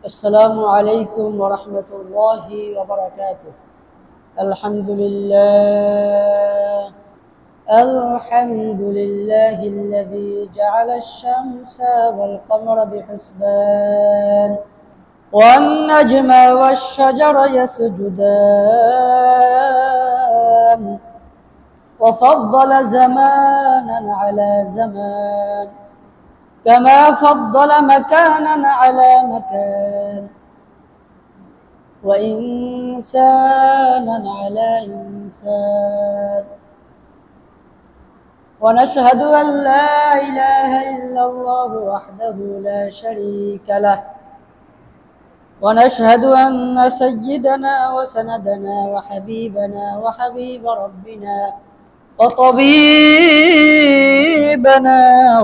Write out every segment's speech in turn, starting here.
السلام عليكم ورحمة الله وبركاته. الحمد لله. الحمد لله الذي جعل الشمس والقمر بحسبان والنجم والشجر يسجدان وفضل زمانا على زمان كما فضل مكانا على مكان وإنسانا على إنسان. ونشهد أن لا إله إلا الله وحده لا شريك له، ونشهد أن سيدنا وسندنا وحبيبنا وحبيب ربنا وطبيبنا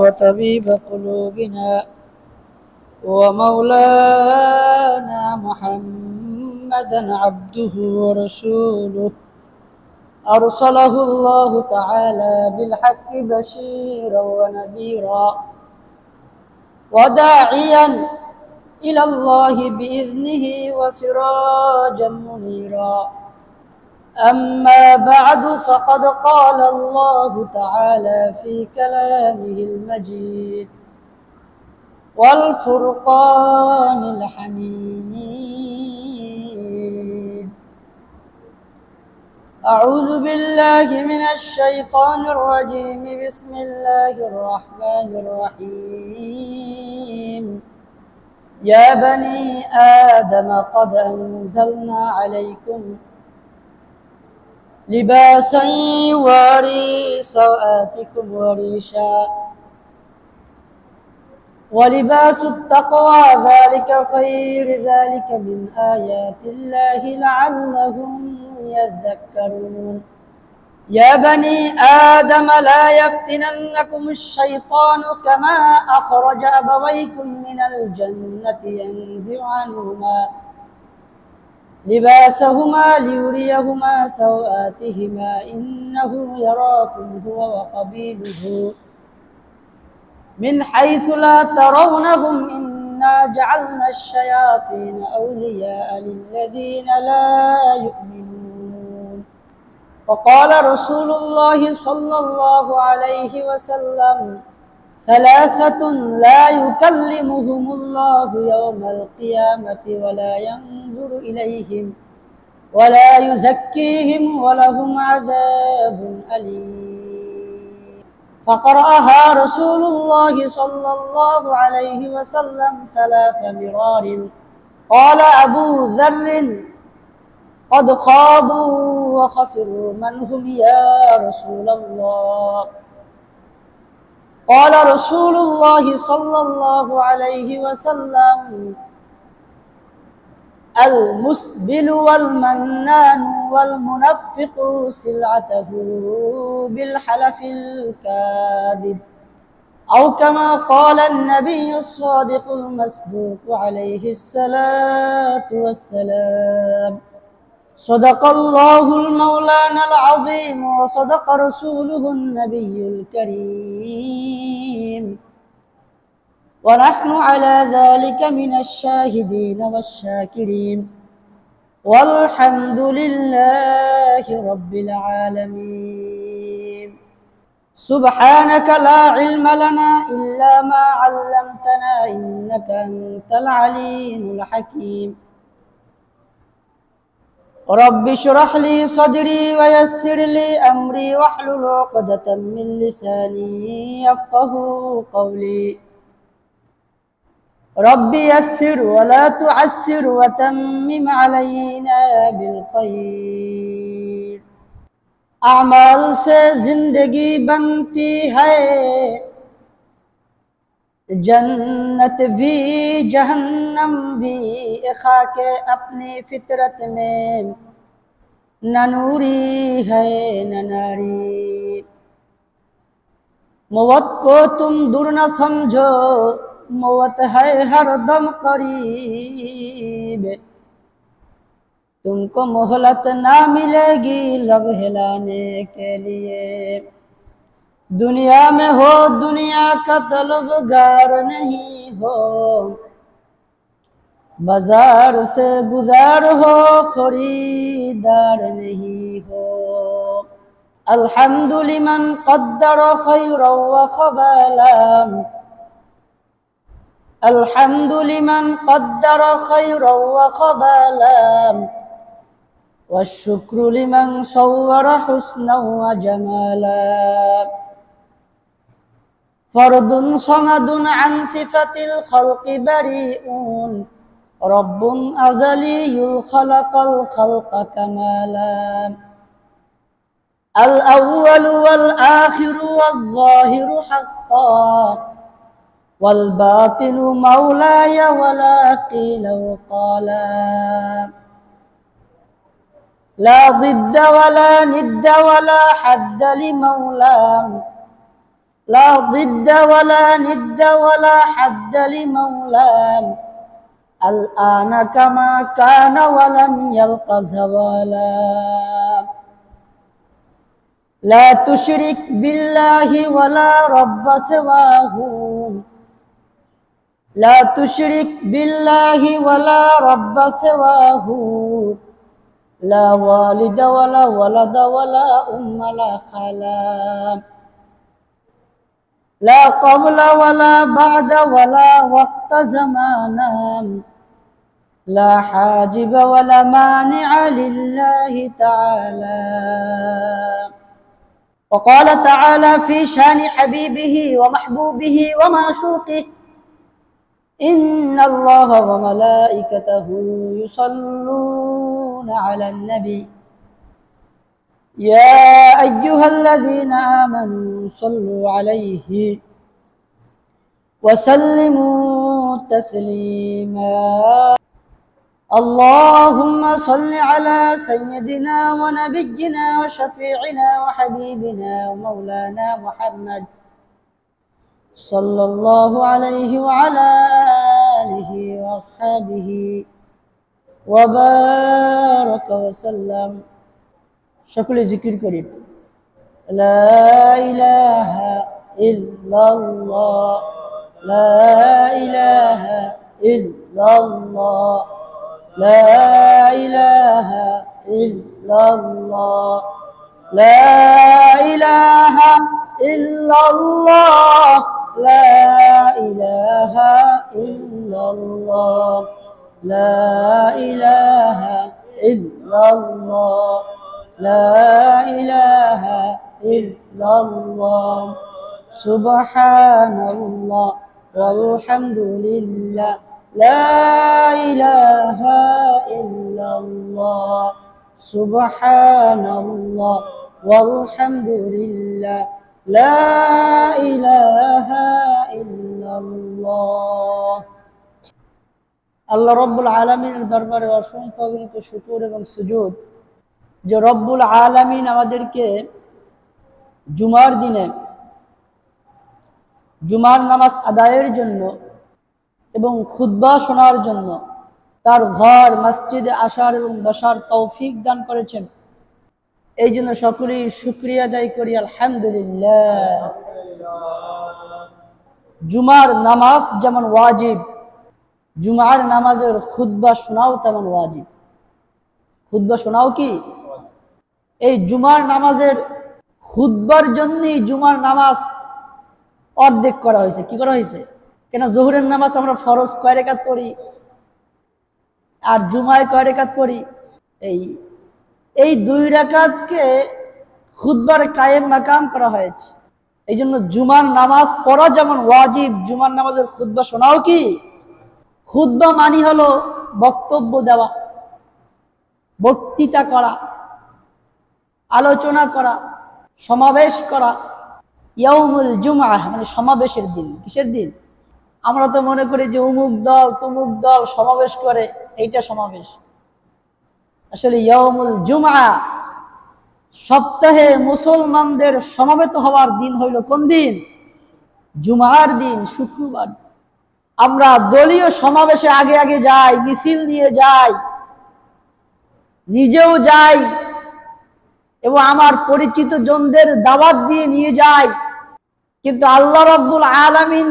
وطبيب قلوبنا ومولانا محمدا عبده ورسوله، أرسله الله تعالى بالحق بشيرا ونذيرا وداعيا إلى الله بإذنه وسراجا منيرا. أما بعد، فقد قال الله تعالى في كلامه المجيد والفرقان الحميد: أعوذ بالله من الشيطان الرجيم. بسم الله الرحمن الرحيم. يا بني آدم قد أنزلنا عليكم لباسا يواري سوآتكم وريشا ولباس التقوى ذلك خير، ذلك من آيات الله لعلهم يذكرون. يا بني آدم لا يفتننكم الشيطان كما أخرج أبويكم من الجنة ينزع عنهما لباسهما ليريهما سوآتهما إنه يراكم هو وقبيله من حيث لا ترونهم إنا جعلنا الشياطين أولياء للذين لا يؤمنون. وقال رسول الله صلى الله عليه وسلم: ثلاثة لا يكلمهم الله يوم القيامة ولا ينظر إليهم ولا يزكيهم ولهم عذاب أليم. فقرأها رسول الله صلى الله عليه وسلم 3 مرار. قال أبو ذر: قد خابوا وخسروا من هم يا رسول الله؟ قال رسول الله صلى الله عليه وسلم: المسبل والمنان والمنفق سلعته بالحلف الكاذب، أو كما قال النبي الصادق المصدوق عليه الصلاة والسلام. صدق الله المولانا العظيم وصدق رسوله النبي الكريم، ونحن على ذلك من الشاهدين والشاكرين، والحمد لله رب العالمين. سبحانك لا علم لنا إلا ما علمتنا إنك أنت العليم الحكيم. رب اشرح لي صدري ويسر لي أمري واحلل عقدة من لساني يفقه قولي. رب يسر ولا تعسر وتمم علينا بالخير. अमाल से जिंदगी बनती है, जन्नत भी जहन्नम भी, खाके अपनी फितरत में न नूरी है न नारी। मौत को तुम दूर न समझो, मौत है हरदम करीब। तुमको मोहलत ना मिलेगी लब हिलाने के लिए। दुनिया में हो दुनिया का तलबगार नहीं हो, बाजार से गुजार हो खरीदार नहीं हो। अल्हम्दुलिमन क़द्दर खैरा व ख़बाला, अल्हम्दुलिमन क़द्दर खैरा व ख़बाला, वश्शुक्रु लिमन सव्वरा हुस्ना व जमाला। फर्दुन समदुन अन सिफतिल खल्क़ि बरीउन, रब्बुन अज़लियुल खलक़ल खल्क़ कमाला। अल अव्वलु वल आखिरु वज़ ज़ाहिरु हक़्क़ा, वल बातिनु मौलाय वला क़ील वक़ाला। ला ज़िद्द वला निद्द वला हद्द लिमौला, ला ज़िद्द वला निद्द वला हद्द लिमौला। अल आना कमा कान वलम यल्क़ ज़वाला। ला तुशरिक बिल्लाहि वला रब्ब सिवाहु, ला तुशरिक बिल्लाहि वला रब्ब सिवाहु। ला वालिद वला वलद वला उम्म ला खाला। ला क़ब्ल वला बअद वला वक़्त ज़माना, ला हाजिब वला मानिअ लिल्लाहि तआला। वक़ाल तआला फ़ी शानि हबीबिही व महबूबिही व माशूक़िही, इन्नल्लाह व मलाइकतहु युसल्लूना अलन नबी, या अय्युहल्लज़ीना आमनू सल्लु अलैहि वसल्लिमू तस्लीमा। अल्लाहुम्मा सल्लि अला सय्यिदिना व नबिय्यिना व शफीइना व हबीबिना व मौलाना मुहम्मद सल्लल्लाहु अलैहि व अला आलिहि व अस्हाबिहि व बारक व सल्लम। সকলে জিকির করি, লা ইলাহা ইল্লাল্লাহ, লা ইলাহা ইল্লাল্লাহ, লা ইলাহা ইল্লাল্লাহ, লা ইলাহা ইল্লাল্লাহ, লা ইলাহা ইল্লাল্লাহ, লা ইলাহা ইল্লাল্লাহ, লা ইলাহা ইল্লাল্লাহ। সুবহানাল্লাহ ওয়ালহামদুলিল্লাহ, লা ইলাহা ইল্লাল্লাহ। সুবহানাল্লাহ ওয়ালহামদুলিল্লাহ, লা ইলাহা ইল্লাল্লাহ। আল্লাহ রব্বুল আলামিনের দরবারে অসংখ্য অগণিত শুকর এবং সুজুদ যে রব্বুল আলামিন আমাদেরকে জুমার দিনে জুমার নামাজ আদায়ের জন্য এবং খুতবা শোনার জন্য তার ঘর মসজিদে আসার এবং বসার তৌফিক দান করেছেন। এই জন্য সকলেই শুকরিয়া আদায় করি, আলহামদুলিল্লাহ। জুমার নামাজ যেমন ওয়াজিব, জুমার নামাজের খুতবা শোনাও তেমন ওয়াজিব। খুতবা শোনাও কি? এই জুমার নামাজের খুতবার জন্যই জুমার নামাজ অর্ধেক করা হয়েছে। কি করা হয়েছে? কেন জোহরের নামাজ আমরা ফরজ কয় রাকাত পড়ি আর জুমায় কয় রাকাত পড়ি? এই 2 রাকাতকে খুতবার কায়েম মাকাম করা হয়েছে। এই জন্য জুমার নামাজ পড়া যেমন ওয়াজিব, জুমার নামাজের খুতবা শোনাও কি? খুতবা মানি হলো বক্তব্য দেওয়া, বক্তৃতা করা, আলোচনা করা, সমাবেশ করা। ইয়াউমুল জুমআহ মানে সমাবেশের দিন। কিসের দিন? আমরা তো মনে করি যে অমুক দল তমুক দল সমাবেশ করে, এইটা সমাবেশ। আসলে ইয়াউমুল জুমআহ সপ্তাহে মুসলমানদের সমবেত হওয়ার দিন হইল কোন দিন? জুমার দিন, শুক্রবার। আমরা দলীয় সমাবেশে আগে আগে যাই, মিছিল নিয়ে যাই, নিজেও যাই এবং আমার পরিচিত জনদের দাওয়াত দিয়ে নিয়ে যাই। কিন্তু আল্লাহ রাব্বুল আলামিন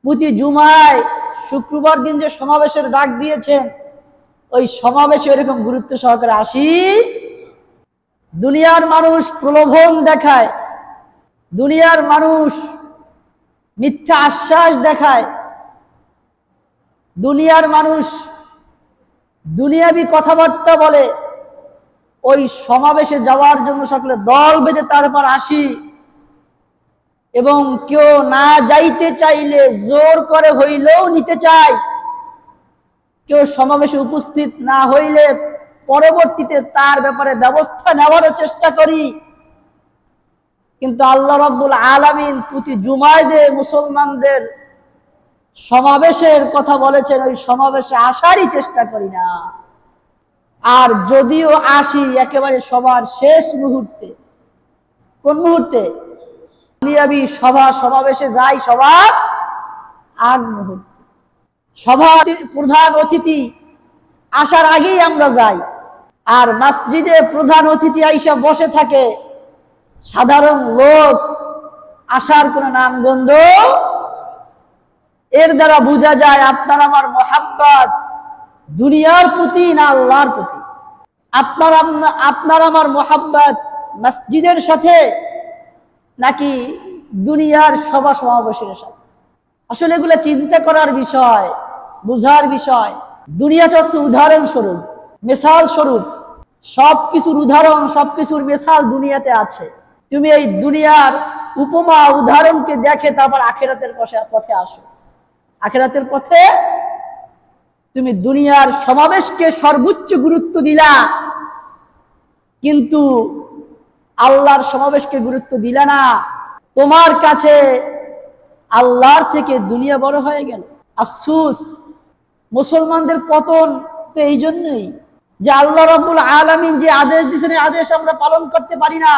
প্রতি জুমায় শুক্রবার দিন যে সমাবেশের ডাক দিয়েছেন, ওই সমাবেশে এরকম গুরুত্ব সহকারে আসি। দুনিয়ার মানুষ প্রলোভন দেখায়, দুনিয়ার মানুষ মিথ্যা আশ্বাস দেখায়, দুনিয়ার মানুষ দুনিয়াবি কথাবার্তা বলে। ওই সমাবেশে যাওয়ার জন্য সকলে দল বেঁধে তারপর আসি, এবং কেউ না যাইতে চাইলে জোর করে হইলেও নিতে চায়। কেউ সমাবেশে উপস্থিত না হইলে পরবর্তীতে তার ব্যাপারে ব্যবস্থা নেওয়ারও চেষ্টা করি। কিন্তু আল্লাহ রাব্বুল আলামিন প্রতি জুমায় মুসলমানদের সমাবেশের কথা বলেছেন, ওই সমাবেশে আসারই চেষ্টা করি না। আর যদিও আসি একেবারে সবার শেষ মুহূর্তে। কোন মুহূর্তে? দুনিয়াবি সভা সমাবেশে যাই সবার আগ মুহূর্তে। সভার প্রধান অতিথি আসার আগেই আমরা যাই। আর মসজিদে প্রধান অতিথি আইসা বসে থাকে, সাধারণ লোক আসার কোনো নামগন্ধ। এর দ্বারা বোঝা যায় আপনার আমার মোহাব্বত দুনিয়ার প্রতি না আল্লাহর প্রতি। আপনার আমার মোহাব্বত মসজিদের সাথে নাকি দুনিয়ার সভা সমাবেশের সাথে? আসলে এগুলো চিন্তা করার বিষয়, বুঝার বিষয়। দুনিয়াটা হচ্ছে উদাহরণস্বরূপ, মিসাল স্বরূপ। সবকিছুর উদাহরণ, সবকিছুর মিসাল দুনিয়াতে আছে। তুমি এই দুনিয়ার উপমা উদাহরণকে দেখে তারপর আখিরাতের পথে আসো। আখিরাতের পথে তুমি দুনিয়ার সমাবেশকে সর্বোচ্চ গুরুত্ব দিলা, কিন্তু আল্লাহর সমাবেশকে গুরুত্ব দিলা না। তোমার কাছে আল্লাহর থেকে দুনিয়া বড় হয়ে গেল। আফসোস, মুসলমানদের পতন তো এই জন্যই যে আল্লাহ রাব্বুল আলামিন যে আদেশ দিয়েছেন, আদেশ আমরা পালন করতে পারি না।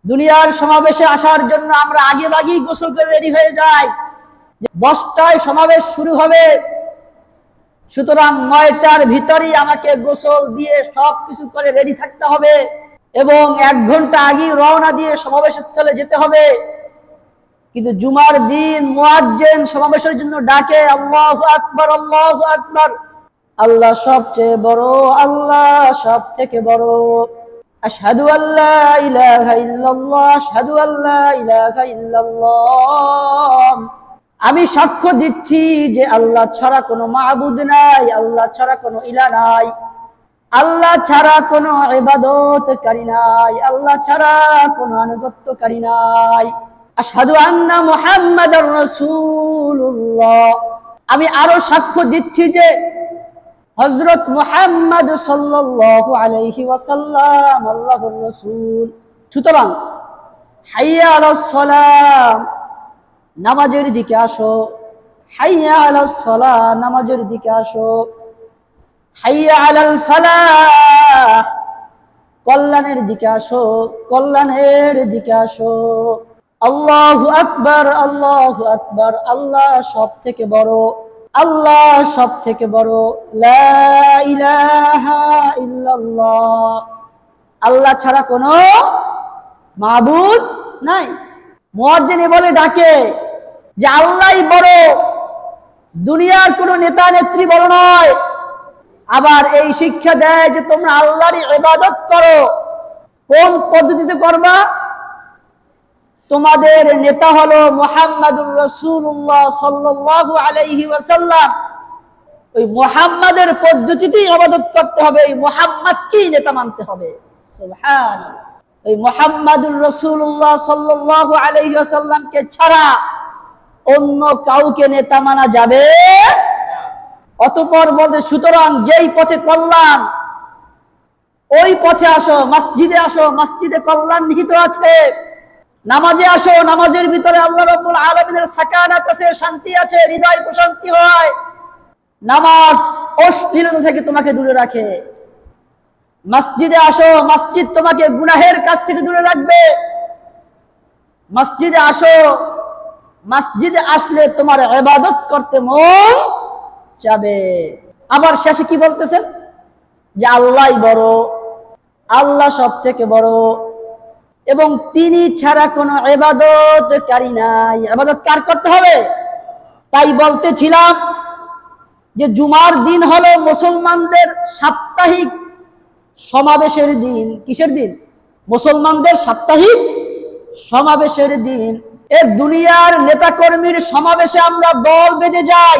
দুনিয়ার সমাবেশে আসার জন্য আমরা আগে ভাগেই গোসল করে রেডি হয়ে যাই। 10টায় সমাবেশ শুরু হবে, সুতরাং 9টার ভিতরেই আমাকে গোসল দিয়ে সবকিছু করে রেডি থাকতে হবে এবং 1 ঘন্টা আগেই রওনা দিয়ে সমাবেশ স্থলে যেতে হবে। কিন্তু জুমার দিন মুয়াজ্জিন সমাবেশের জন্য ডাকে, আল্লাহু আকবার, আল্লাহু আকবার, আল্লাহ সবচেয়ে বড়, আল্লাহ সব থেকে বড়। আশহাদু আল্লা ইলাহা ইল্লাল্লাহ, আশহাদু আল্লা ইলাহা ইল্লাল্লাহ। আমি সাক্ষ্য দিচ্ছি যে আল্লাহ ছাড়া কোনো মাবুদ নাই, আল্লাহ ছাড়া কোনো ইলাহ নাই, আল্লাহ ছাড়া কোনো ইবাদতকারী নাই, আল্লাহ ছাড়া কোনো আনুগত্যকারী নাই। আশহাদু আন্না মুহাম্মাদার রাসূলুল্লাহ। আমি আরো সাক্ষ্য দিচ্ছি যে হযরত মুহাম্মদ সাল্লাল্লাহু আলাইহি ওয়াসাল্লাম আল্লাহর রাসূল। সুতরাং হাইয়া আলাস সালাম, নামাজের দিকে আসো। হাইয়া আলাস সালাহ, নামাজের দিকে আসো। হাইয়া আলাল ফালাহ, কল্যাণের দিকে আসো, কল্যাণের দিকে আসো। আল্লাহু আকবার, আল্লাহু আকবার, আল্লাহ সব থেকে বড়, আল্লাহ সব থেকে বড়। লা ইলাহা ইল্লাল্লাহ, আল্লাহ ছাড়া কোনো মাবুদ নাই। মুয়াজ্জিন বলে ডাকে যে আল্লাহই বড়, দুনিয়ার কোনো নেতা নেত্রী বড় নয়। আবার এই শিক্ষা দেয় যে তোমরা আল্লাহরই ইবাদত করো। কোন পদ্ধতিতে করবা? তোমাদের নেতা হলো মুহাম্মাদুর রাসূলুল্লাহ সাল্লাল্লাহু আলাইহি ওয়াসাল্লাম। ওই মুহাম্মাদের পদ্ধতিতেই ইবাদত করতে হবে, এই মুহাম্মাদকেই নেতা মানতে হবে। সুবহানাল্লাহ। ওই মুহাম্মাদুর রাসূলুল্লাহ সাল্লাল্লাহু আলাইহি ওয়াসাল্লামকে ছাড়া অন্য কাউকে নেতা মানা যাবে না। অতঃপর বলতে, সুতরাং যেই পথে কল্যাণ, ওই পথে আসো। মসজিদে আসো, মসজিদে কল্যাণ নিহিত আছে। নামাজে আসো, নামাজের ভিতরে আল্লাহ রাব্বুল আলামিনের সাকানাত আছে, শান্তি আছে, হৃদয় প্রশান্তি হয়। নামাজ অশ্লীলতা থেকে তোমাকে দূরে রাখে। মসজিদে আসো, মসজিদ তোমাকে গুনাহের কাছ থেকে দূরে রাখবে। মসজিদে আসো, মসজিদে আসলে তোমার ইবাদত করতে মন যাবে। আবার শেষে কি বলতেছেন? যে আল্লাহই বড়, আল্লাহ সব থেকে বড় এবং তিনি ছাড়া কোনো ইবাদতকারী নাই। ইবাদত কার করতে হবে? তাই বলতেছিলাম যে জুমার দিন হলো মুসলমানদের সাপ্তাহিক সমাবেশের দিন। কিসের দিন? মুসলমানদের সাপ্তাহিক সমাবেশের দিন। এ দুনিয়ার নেতাকর্মীর সমাবেশে আমরা দল বেঁধে যাই,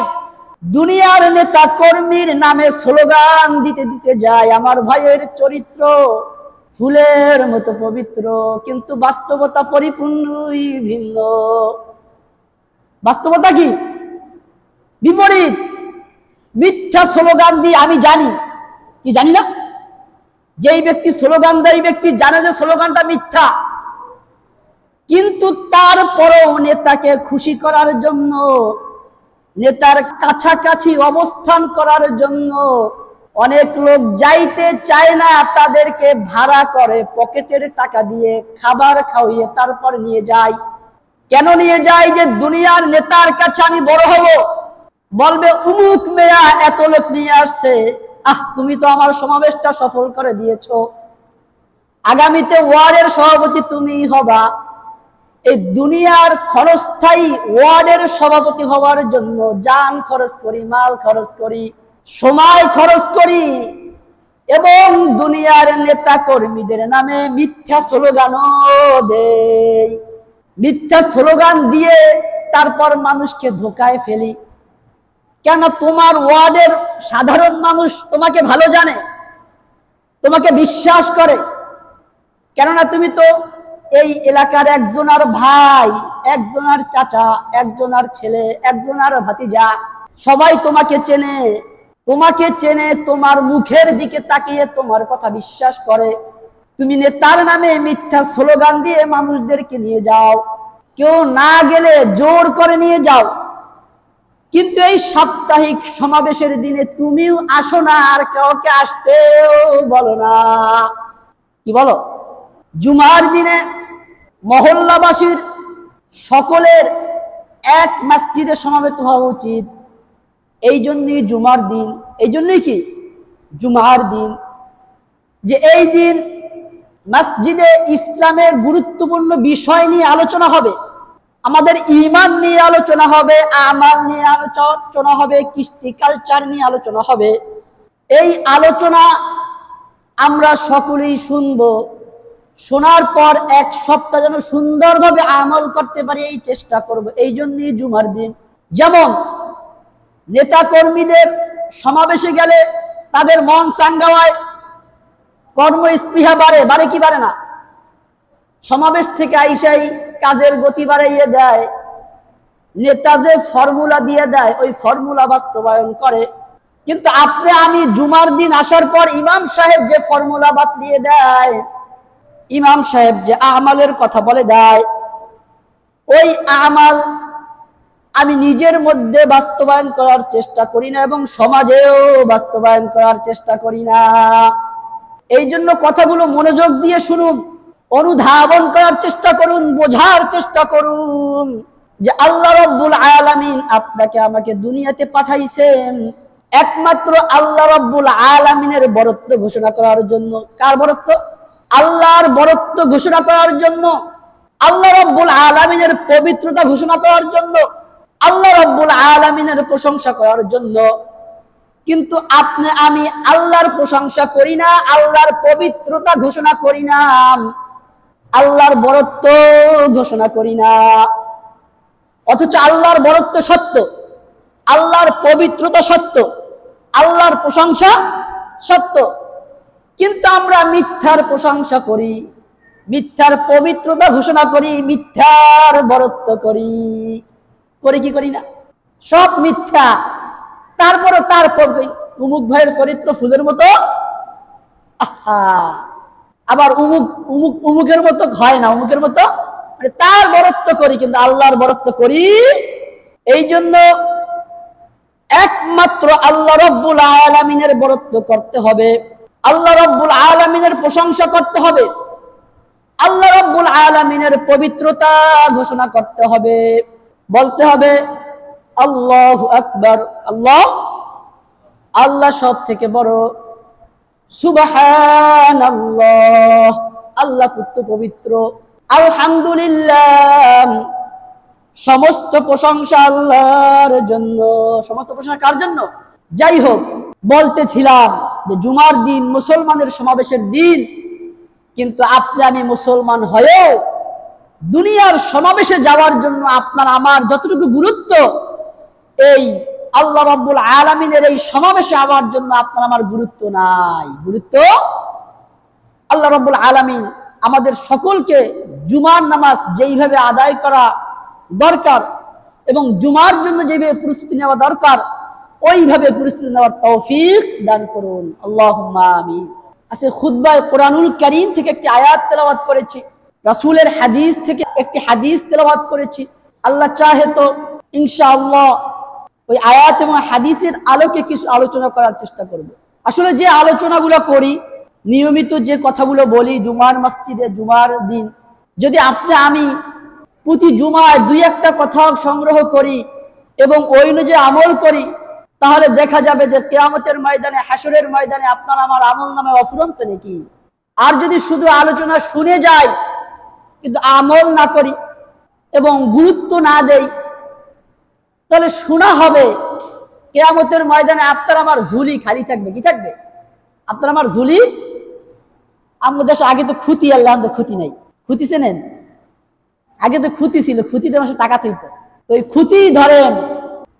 দুনিয়ার নেতা কর্মীর নামে স্লোগান দিতে দিতে যায় আমার ভাইয়ের চরিত্র ফুলের মতো পবিত্র, কিন্তু বাস্তবতা পরিপূর্ণই ভিন্ন। বাস্তবতা কি? বিপরীত। মিথ্যা স্লোগান দিয়ে আমি জানি কি জানি না, যেই ব্যক্তি স্লোগান দেয় এই ব্যক্তি জানে যে স্লোগানটা মিথ্যা, কিন্তু তারপরও নেতাকে খুশি করার জন্য, নেতার কাছাকাছি অবস্থান করার জন্য অনেক লোক যাইতে চায় না, তাদেরকে ভাড়া করে পকেটের টাকা দিয়ে খাবার খাওয়িয়ে তারপর নিয়ে যায়। কেন নিয়ে যায়? যে দুনিয়ার নেতার কাছে আমি বড় হব, বলবে উমুক মেয়া এত লোক নিয়ে আসছে, তুমি তো আমার সমাবেশটা সফল করে দিয়েছো, আগামীতে ওয়ার্ডের সভাপতি তুমিই হবা। এই দুনিয়ার ক্ষণস্থায়ী ওয়ার্ডের সভাপতি হওয়ার জন্য জান খরচ করি, মাল খরচ করি, সময় খরচ করি, এবং দুনিয়ার নেতা কর্মীদের নামে মিথ্যা স্লোগানও দেই। মিথ্যা স্লোগান দিয়ে তারপর মানুষকে ধোকায় ফেলি। কেন? তোমার ওয়ার্ডের সাধারণ মানুষ তোমাকে ভালো জানে, তোমাকে বিশ্বাস করে, কেননা তুমি তো এই এলাকার একজনের ভাই, একজনের চাচা, একজনের ছেলে, একজনের ভাতিজা, সবাই তোমাকে চেনে। তোমাকে চেনে, তোমার মুখের দিকে তাকিয়ে তোমার কথা বিশ্বাস করে। তুমি নেতার নামে মিথ্যা স্লোগান দিয়ে মানুষদেরকে নিয়ে যাও, কেউ না গেলে জোর করে নিয়ে যাও, কিন্তু এই সাপ্তাহিক সমাবেশের দিনে তুমিও আসো না, আর কাউকে আসতেও বলো না। কি বলো? জুমার দিনে মহল্লাবাসীর সকলের এক মসজিদে সমাবেত হওয়া উচিত। এই জন্যই জুমার দিন, এই জন্যই কি জুমার দিন, যে এই দিন মসজিদে ইসলামের গুরুত্বপূর্ণ বিষয় নিয়ে আলোচনা হবে, আমাদের ঈমান নিয়ে আলোচনা হবে, আমাল নিয়ে আলোচনা হবে, কৃষ্টি কালচার নিয়ে আলোচনা হবে। এই আলোচনা আমরা সকলেই শুনবো, শোনার পর এক সপ্তাহ যেন সুন্দরভাবে আমল করতে পারি এই চেষ্টা করব। এই জন্যই জুমার দিন। যেমন নেতা কর্মীদের সমাবেশে গেলে তাদের মন চাঙ্গা হয়, কর্মস্পৃহা বাড়ে, বাড়ে কি বাড়ে না? সমাবেশ থেকে আইসাই কাজের গতি বাড়াইয়ে দেয়, নেতা যে ফর্মুলা দিয়ে দেয় ওই ফর্মুলা বাস্তবায়ন করে। কিন্তু আপনি আমি জুমার দিন আসার পর ইমাম সাহেব যে ফর্মুলা বাতলিয়ে দেয়, ইমাম সাহেব যে আমালের কথা বলে দেয়, ওই আমাল আমি নিজের মধ্যে বাস্তবায়ন করার চেষ্টা করি না এবং সমাজেও বাস্তবায়ন করার চেষ্টা করি না। এই জন্য কথাগুলো মনোযোগ দিয়ে শুনুন, অনুধাবন করার চেষ্টা করুন, বোঝার চেষ্টা করুন যে আল্লাহ রাব্বুল আলামিন আপনাকে আমাকে দুনিয়াতে পাঠাইছেন একমাত্র আল্লাহ রাব্বুল আলামিনের বরত্ব ঘোষণা করার জন্য। কার বরত্ব? আল্লাহর বরত্ব ঘোষণা করার জন্য, আল্লাহ রাব্বুল আলামিনের পবিত্রতা ঘোষণা করার জন্য, আল্লাহ রাব্বুল আলামিনের প্রশংসা করার জন্য। কিন্তু আপনি আমি আল্লাহর প্রশংসা করি না, আল্লাহর পবিত্রতা ঘোষণা করি না, আল্লাহর বরত্ব ঘোষণা করি না। অথচ আল্লাহর বরত্ব সত্য, আল্লাহর পবিত্রতা সত্য, আল্লাহর প্রশংসা সত্য, কিন্তু আমরা মিথ্যার প্রশংসা করি, মিথ্যার পবিত্রতা ঘোষণা করি, মিথ্যার বরত্ব করি। করি কি করি না? সব মিথ্যা। তারপরে উমুক ভাইয়ের চরিত্র ফুলের মতো, আবার উমুকের মতো হয় না, উমুকের মতো তার বরত্ব করি, কিন্তু আল্লাহর বরত্ব করি। এই জন্য একমাত্র আল্লাহ রাব্বুল আলামিনের বরত্ব করতে হবে, আল্লাহ রাব্বুল আলামিনের প্রশংসা করতে হবে, আল্লাহ রাব্বুল আলামিনের পবিত্রতা ঘোষণা করতে হবে, বলতে হবে আল্লাহু আকবার, আল্লাহ আল্লাহ সব থেকে বড়, সুবহানাল্লাহ আল্লাহ পবিত্র, আলহামদুলিল্লাহ সমস্ত প্রশংসা আল্লাহর জন্য। সমস্ত প্রশংসা কার জন্য? যাই হোক, বলতেছিলাম যে জুমার দিন মুসলমানের সমাবেশের দিন, কিন্তু আপনি আমি মুসলমান হয়েও দুনিয়ার সমাবেশে যাওয়ার জন্য আপনার আমার যতটুকু গুরুত্ব, এই আল্লাহ রাব্বুল আলামিনের এই সমাবেশে আওয়ার জন্য আপনার আমার গুরুত্ব নাই। গুরুত্ব আল্লাহ রাব্বুল আলামিন আমাদের সকলকে জুমার নামাজ যেইভাবে আদায় করা দরকার এবং জুমার জন্য যেভাবে প্রস্তুতি নেওয়া দরকার ওইভাবে প্রস্তুতি নেওয়ার তৌফিক দান করুন, আল্লাহুম্মা আমিন। আজকে খুতবায় কোরআনুল কারীম থেকে একটি আয়াত তেলাওয়াত করেছি, রাসূলের হাদিস থেকে একটি হাদিস তেলাওয়াত করেছি। আল্লাহ চাহে তো ইনশাআল্লাহ ওই আয়াত এবং হাদিসের আলোকে কিছু আলোচনা করার চেষ্টা করব। আসলে যে আলোচনাগুলো করি, নিয়মিত যে কথাগুলো বলি জুমার মসজিদে জুমার দিন, যদি আপনি আমি প্রতি জুমায় দুই একটা কথা সংগ্রহ করি এবং ওই অনুযায়ী আমল করি, তাহলে দেখা যাবে যে কিয়ামতের ময়দানে, হাসরের ময়দানে আপনার আমার আমল নামে অফুরন্ত নাকি। আর যদি শুধু আলোচনা শুনে যাই কিন্তু আমল না করি এবং গুরুত্ব না দেই, তাহলে শোনা হবে, কিয়ামতের ময়দানে আপনার আমার ঝুলি খালি থাকবে। কি থাকবে? আপনার আমার ঝুলি। আমাদের দেশে আগে তো খুঁতি, আল্লাহ খুঁতি নাই। খুঁতি চেনেন? আগে তো খুঁতি ছিল, খুঁতিতে মানুষের টাকা থইত। তো ওই খুঁতি ধরেন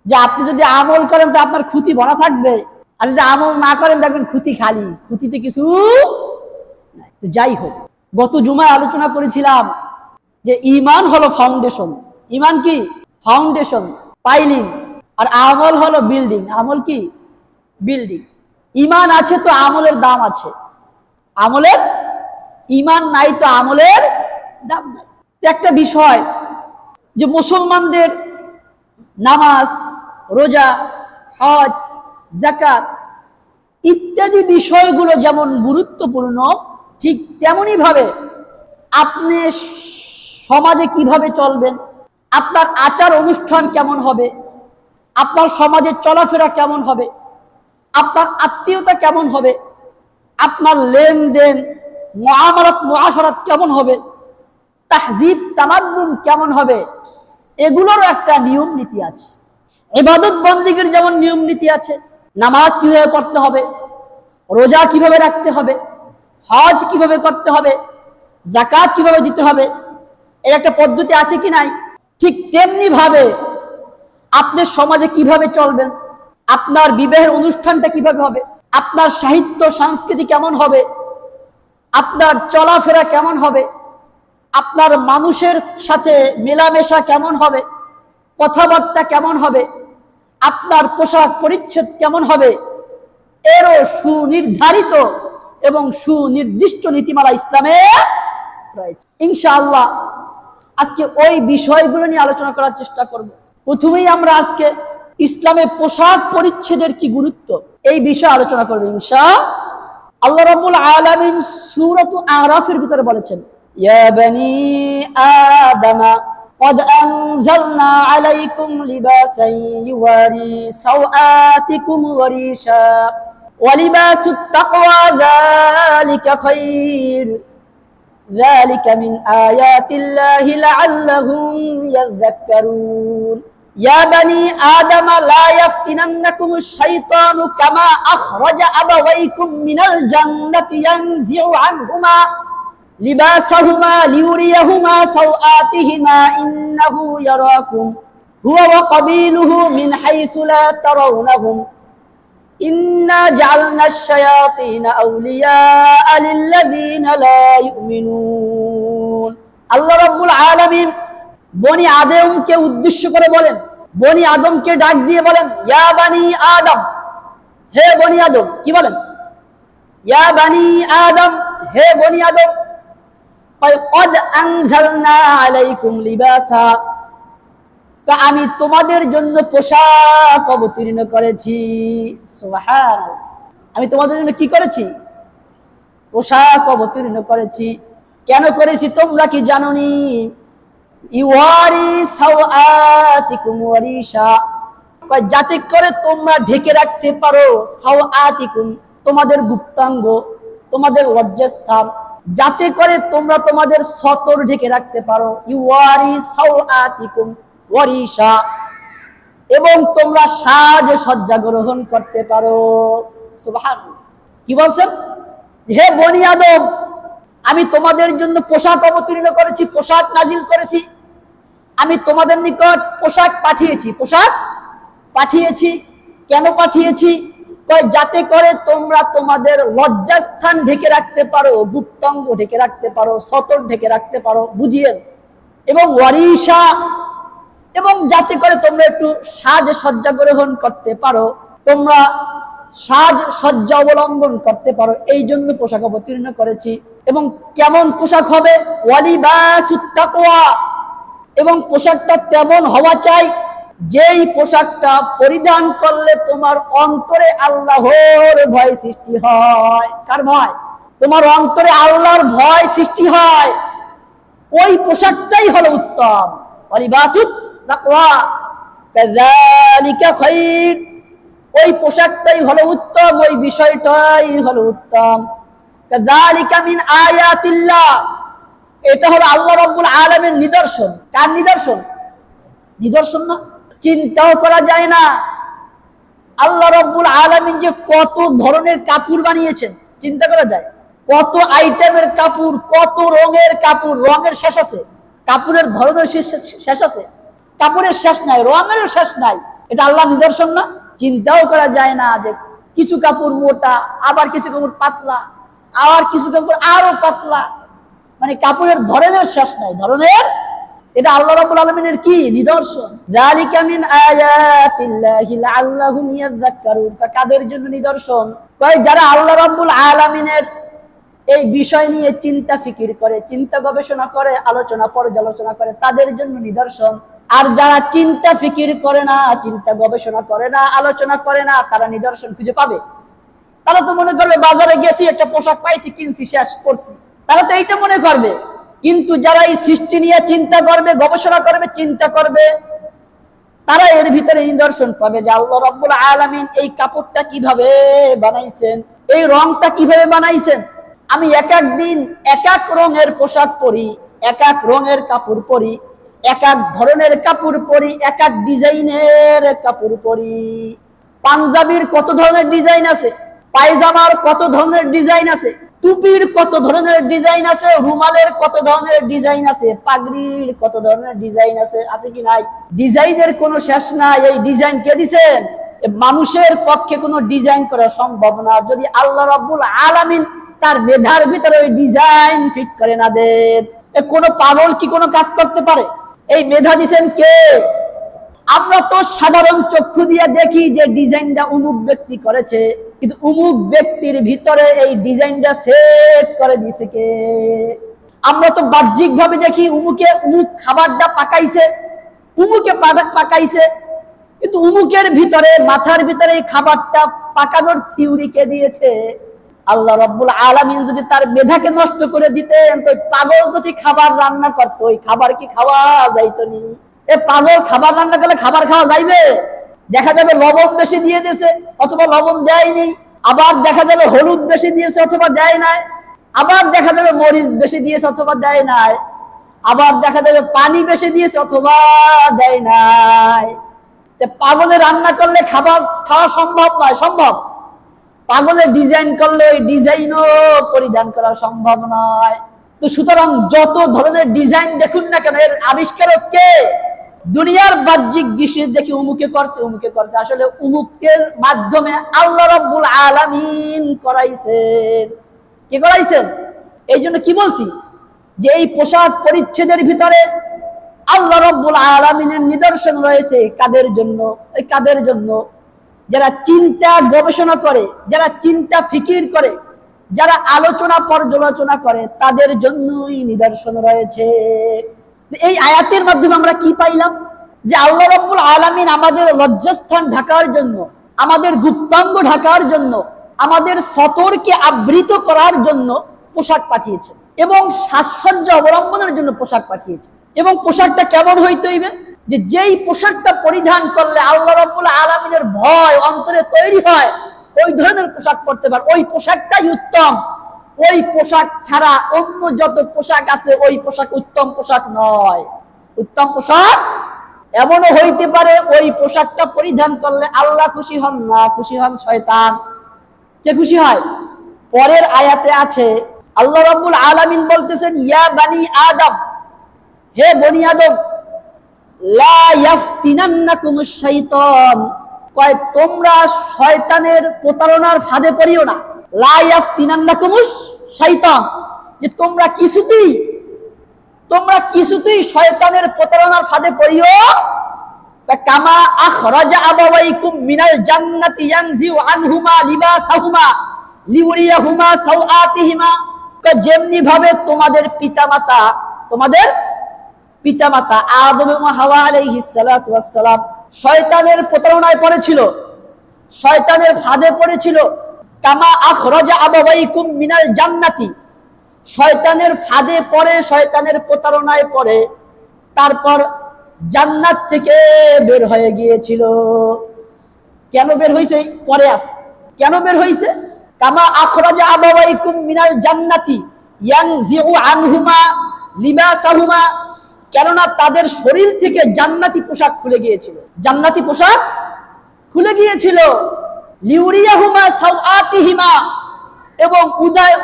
যে আপনি যদি আমল করেন তো আপনার খুঁতি ভরা থাকবে, আর যদি আমল না করেন দেখবেন খুঁতি খালি, খুঁতিতে কিছু নাই। তো যাই হোক, গত জুমায় আলোচনা করেছিলাম যে ঈমান হলো ফাউন্ডেশন। ঈমান কি? Foundation, piling. আর আমল হলো বিল্ডিং। আমল কি? বিল্ডিং। ঈমান আছে তো আমলের দাম আছে। আমলের ঈমান নাই তো আমলের দাম নাই। একটা বিষয় যে মুসলমানদের নামাজ, রোজা, হজ, যাকাত ইত্যাদি বিষয়গুলো যেমন গুরুত্বপূর্ণ, ঠিক তেমনি ভাবে আপনি সমাজে কিভাবে চলবেন, আপনার আচার অনুষ্ঠান কেমন হবে, আপনার সমাজের চলাফেরা কেমন হবে, আপনার আত্মীয়তা কেমন হবে, আপনার লেনদেন মুআমালাত মুআশারাত কেমন হবে, তাহজিব তামাদ্দুন কেমন হবে, এগুলোরও একটা নিয়ম নীতি আছে। ইবাদত বন্দেগীর যেমন নিয়ম নীতি আছে, নামাজ কিভাবে পড়তে হবে, রোজা কিভাবে রাখতে হবে, হজ কিভাবে করতে হবে, যাকাত কিভাবে দিতে হবে, এর একটা পদ্ধতি আছে কি নাই? ঠিক তেমনি ভাবে আপনি সমাজে কিভাবে চলবেন, আপনার বিবাহের অনুষ্ঠানটা কিভাবে হবে, আপনার সাহিত্য সংস্কৃতি কেমন হবে, আপনার চলাফেরা কেমন হবে, আপনার মানুষের সাথে মেলামেশা কেমন হবে, কথাবার্তা কেমন হবে, আপনার পোশাক পরিচ্ছদ কেমন হবে, এরও সুনির্ধারিত এবং সুনির্দিষ্ট নীতিমালা ইসলামে রয়েছে। ইনশাআল্লাহ আজকে ওই বিষয়গুলো নিয়ে আলোচনা করার চেষ্টা করব। প্রথমেই আমরা আজকে ইসলামে পোশাক পরিচ্ছদের কি গুরুত্ব, এই বিষয়ে আলোচনা করব ইনশাআল্লাহ। আল্লাহ রাব্বুল আলামিন সূরাত আরাফের ভিতরে বলেছেন, ইয়া বানি আদামা قد أنزلنا عليكم لباسا يواري سوآتكم وريشا ولباس التقوى ذلك خير ذلك من آيات الله لعلهم يذكرون يا بني آدم لا يفتننكم الشيطان كما أخرج أبويكم من الجنة ينزع عنهما لباسهما ليريهما سوآتهما إنه يراكم هو وقبيله من حيث لا ترونهم إنا جعلنا الشياطين أولياء للذين لا يؤمنون الله رب العالمين বনি আদমকে উদ্দেশ্য করে বলেন, বনি আদমকে ডাক দিয়ে বলেন, ইয়া বানি আদম, হে বনি আদম। কি বলেন? ইয়া বানি আদম, হে বনি আদম। قد أنزلنا عليكم لباسا, আমি তোমাদের জন্য পোশাক অবতীর্ণ করেছি। সুবহানাল্লাহ, আমি তোমাদের জন্য কি করেছি? পোশাক অবতীর্ণ করেছি। কেন করেছি তোমরা কি জানোনি? ইওয়ারি সাওআতিকুম ওয়ারিশা, যাতে করে তোমরা ঢেকে রাখতে পারো সাওআতিকুম, তোমাদের গুপ্তাঙ্গ, তোমাদের লজ্জাস্থান, যাতে করে তোমরা তোমাদের সতর ঢেকে রাখতে পারো। ইওয়ারি সাওআতিকুম ওয়ারিশা, এবং তোমরা সাজসজ্জা গ্রহণ করতে পারো। সুবহানাল্লাহ। কি বলছেন? হে বনি আদম, আমি তোমাদের জন্য পোশাক অবতীর্ণ করেছি, পোশাক নাজিল করেছি। আমি তোমাদের নিকট পোশাক পাঠিয়েছি। পোশাক পাঠিয়েছি কেন পাঠিয়েছি? যাতে করে তোমরা তোমাদের লজ্জাস্থান ঢেকে রাখতে পারো, গুপ্তাঙ্গ ঢেকে রাখতে পারো, সতর ঢেকে রাখতে পারো, বুঝিয়েন। এবং ওয়ারিসা, এবং যাতে করে তোমরা একটু সাজসজ্জা গ্রহণ করতে পারো, তোমরা সাজসজ্জা অবলম্বন করতে পারো, এই জন্য পোশাক অবতীর্ণ করেছি। এবং কেমন পোশাক হবে? ওয়ালিবাসুত তাকওয়া, এবং পোশাকটা তেমন হওয়া চাই যেই পোশাকটা পরিধান করলে তোমার অন্তরে আল্লাহর ভয় সৃষ্টি হয়। কার ভয়? তোমার অন্তরে আল্লাহর ভয় সৃষ্টি হয়, ওই পোশাকটাই হলো উত্তম। ওয়ালিবাসুত তাকওয়া কাযালিকা খায়র, ওই পোশাকটাই হলো উত্তম, ওই বিষয়টাই হলো উত্তম। কাযালিকা মিন আয়াতিল্লাহ, এটা হলো আল্লাহ রাব্বুল আলামিনের নিদর্শন। কার নিদর্শন? নিদর্শন না, চিন্তাও করা যায় না আল্লাহ রাব্বুল আলামিন যে কত ধরনের কাপড় বানিয়েছেন। চিন্তা করা যায়? কত আইটেমের কাপড়, কত রঙের কাপড়। রঙের শেষ আছে, কাপড়ের ধরনের শেষ আছে, কাপড়ের শেষ নাই, রঙের শেষ নাই। এটা আল্লাহ নিদর্শন না? চিন্তাও করা যায় না যে কিছু কাপড় মোটা, আবার কিছু কাপড় পাতলা, আবার কিছু কাপড় আরো পাতলা, মানে কাপড়ের ধরনের শেষ নাই, ধরনের। এটা আল্লাহ রাব্বুল আলামিনের কি? নিদর্শন। যালিকা মিন আয়াতিল্লাহি লাআল্লাহুম ইয়াযাক্কারুন। কাদের জন্য নিদর্শন? যারা আল্লাহ রাব্বুল আলামিনের এই বিষয় নিয়ে চিন্তা ফিকির করে, চিন্তা গবেষণা করে, আলোচনা পর্যালোচনা করে, তাদের জন্য নিদর্শন। আর যারা চিন্তা ফিকির করে না, চিন্তা গবেষণা করে না, আলোচনা করে না, তারা নিদর্শন খুঁজে পাবে? তারা তো মনে করবে বাজারে গেছি, একটা পোশাক পাইছি, কিনছি, শেষ পড়ছি, তারা তো এইটা মনে করবে। কিন্তু যারা এই সৃষ্টি নিয়ে চিন্তা করবে, গবেষণা করবে, চিন্তা করবে, তারা এর ভিতরে নিদর্শন পাবে যে আল্লাহ রাব্বুল আলামিন এই কাপড়টা কিভাবে বানাইছেন, এই রংটা কিভাবে বানাইছেন। আমি এক এক দিন এক এক রঙের পোশাক পরি, এক এক রঙের কাপড় পরি, এক এক ধরনের কাপড় পরি, এক এক ডিজাইনের কাপড় পরি। পাঞ্জাবির কত ধরনের ডিজাইন আছে, পায়জামার কত ধরনের ডিজাইন আছে, টুপির কত ধরনের ডিজাইন আছে, রুমালের কত ধরনের ডিজাইন আছে, পাগড়ির কত ধরনের ডিজাইন আছে, আছে কি নাই? ডিজাইনের কোনো শেষ নাই। এই ডিজাইন কে দিছেন? মানুষের পক্ষে কোনো ডিজাইন করা সম্ভব না যদি আল্লাহ রাব্বুল আলামিন তার মেধার ভিতরে ওই ডিজাইন ফিট করে না দেন। কোন পাগল কি কোনো কাজ করতে পারে? এই মেধা দিছেন কে? আমরা তো সাধারণ চক্ষু দিয়ে দেখি যে ডিজাইনটা অমুক ব্যক্তি করেছে, কিন্তু অমুক ব্যক্তির ভিতরে এই ডিজাইনটা সেট করে দিয়েছে কে? আমরা তো বাহ্যিক ভাবে দেখি অমুকে অমুক খাবারটা পাকাইছে, অমুকে পাকাইছে, কিন্তু অমুকের ভিতরে, মাথার ভিতরে এই খাবারটা পাকানোর থিওরি কে দিয়েছে? আল্লাহ রাব্বুল আলামিন যদি তার মেধাকে নষ্ট করে দিতেন, তো পাগল যদি খাবার রান্না করতো, ওই খাবার কি খাওয়া যাইতো নি? এ পাগল খাবার রান্না করলে খাবার খাওয়া যাইবে? দেখা যাবে লবণ বেশি দিয়ে দিয়েছে অথবা লবণ দেয়নি, আবার দেখা যাবে হলুদ বেশি দিয়েছে অথবা দেয় নাই, আবার দেখা যাবে মরিচ বেশি দিয়েছে অথবা দেয় নাই, আবার দেখা যাবে পানি বেশি দিয়েছে অথবা দেয় নাই। পাগলে রান্না করলে খাবার খাওয়া সম্ভব নয়? সম্ভব। পাগলে ডিজাইন করলে ওই ডিজাইনও পরিধান করা সম্ভব নয়। তো সুতরাং যত ধরনের ডিজাইন দেখুন না কেন, এর আবিষ্কারক কে? দুনিয়ার বাহ্যিক দৃশ্য দেখি উমুকে করছে, উমুকে করছে, আসলে উমুকের মাধ্যমে আল্লাহ রাব্বুল আলামিন করাইছেন। কে করাইছেন? এই জন্য কি বলছি যে এই পোশাক পরিচ্ছেদের ভিতরে আল্লাহ রাব্বুল আলামিনের নিদর্শন রয়েছে। কাদের জন্য? এই কাদের জন্য? যারা চিন্তা গবেষণা করে, যারা চিন্তা ফিকির করে, যারা আলোচনা পর্যালোচনা করে, তাদের জন্যই নিদর্শন রয়েছে। এই আয়াতের মাধ্যমে আমরা কি পাইলাম? যে আল্লাহ রাব্বুল আলামিন আমাদের লজ্জাস্থান ঢাকার জন্য, আমাদের গুপ্তাঙ্গ ঢাকার জন্য, আমাদের সতরকে আবৃত করার জন্য পোশাক পাঠিয়েছেন এবং সাজসজ্জা অবলম্বনের জন্য পোশাক পাঠিয়েছেন। এবং পোশাকটা কেমন হইতে হইবে? যে যেই পোশাকটা পরিধান করলে আল্লাহ রাব্বুল আলামিনের ভয় অন্তরে তৈরি হয়, ওই ধরনের পোশাক পরতে পারে, ওই পোশাকটাই উত্তম। ওই পোশাক ছাড়া অন্য যত পোশাক আছে ওই পোশাক উত্তম পোশাক নয়। উত্তম পোশাক এমনও হইতে পারে ওই পোশাকটা পরিধান করলে আল্লাহ খুশি হন না, খুশি হন শয়তান। কে খুশি হয়? পরের আয়াতে আছে আল্লাহ রাব্বুল আলামিন বলতেছেন, ইয়া বানি আদম, হে বনি আদম, লা ইয়াফতিনান্নাকুমুশ শাইতান, কয় তোমরা শয়তানের প্রতারণার ফাঁদে পড়িও না। লা ইয়াফতিনান্নাকুমুশ শাইতান, যে তোমরা কিছুতেই শয়তানের প্রতারণার ফাঁদে পড়িও। কামা আখরাজা আবাওয়াইকুম মিনাল জান্নাতি ইয়ানজিউ আনহুমা লিবাসাহুমা লিউরিয়াহুমা সাওআতিহিমা, যেমনি ভাবে তোমাদের পিতামাতা আদম এবং হাওয়া আলাইহিস সালাতু ওয়াস সালাম শয়তানের প্রতারণায় পড়েছিল, শয়তানের ফাঁদে পড়েছিল। কামা আখরাজা আবাওয়াইকুম মিনাল জান্নাতি, শয়তানের ফাঁদে পড়ে, শয়তানের প্রতারণায় পড়ে, তারপর জান্নাত থেকে বের হয়ে গিয়েছিল। কেন বের হইছে? পরে কেন বের হইছে? কামা আখরাজা আবাওয়াইকুম মিনাল জান্নাতি ইয়ানজিউ আনহুমা লিবাসাহুমা, কেননা তাদের শরীর থেকে জান্নাতি পোশাক খুলে গিয়েছিল। লিউরিয়াহুমা সাওআতিহিমা, এবং